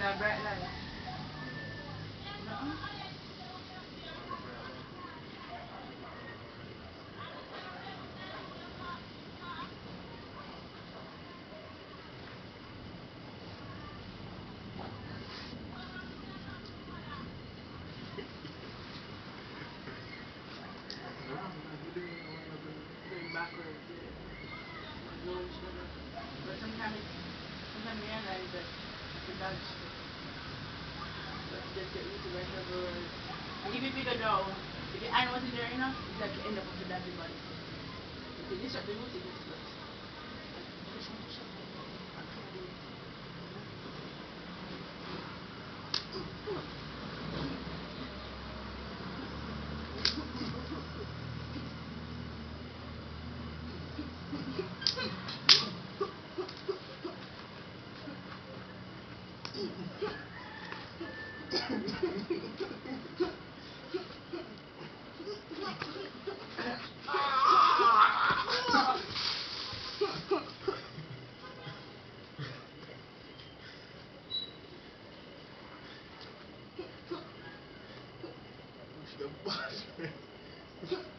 a bright light. No. Going backwards, yeah. But sometimes we realize that it's a dodge stick. But you just get used to whatever. And if you figure out if the iron wasn't there enough, it's like you end up with a dodgy body. If you disrupt the roots, it just works.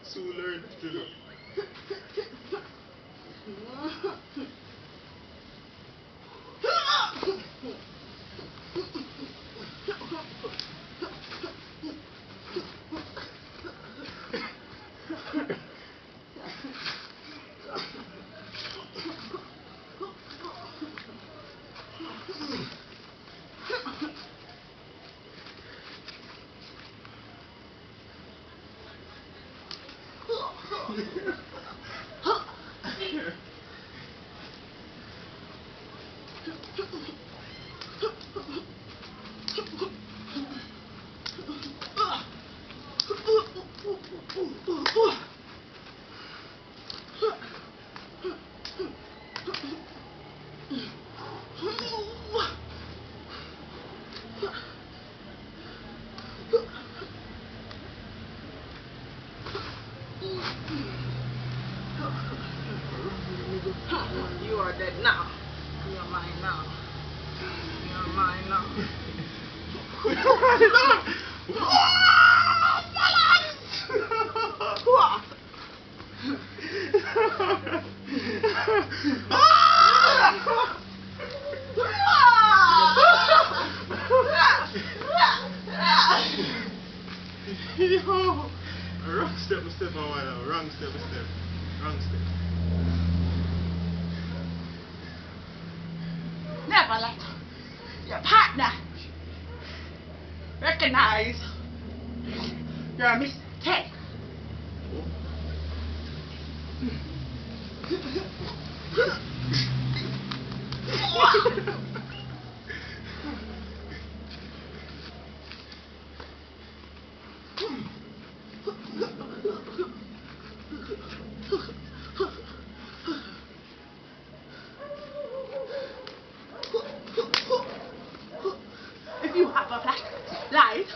So learned to do. You are dead now. You are mine now. You are mine now. Yo! Wrong step, wrong step. Never let your partner recognize your mistake. If you have a flashlight,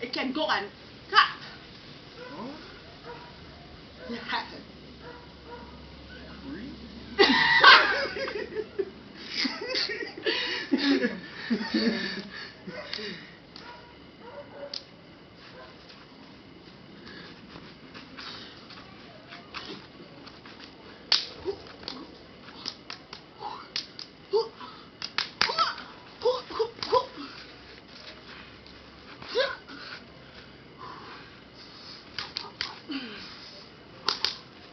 it can go and cut.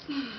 Yeah.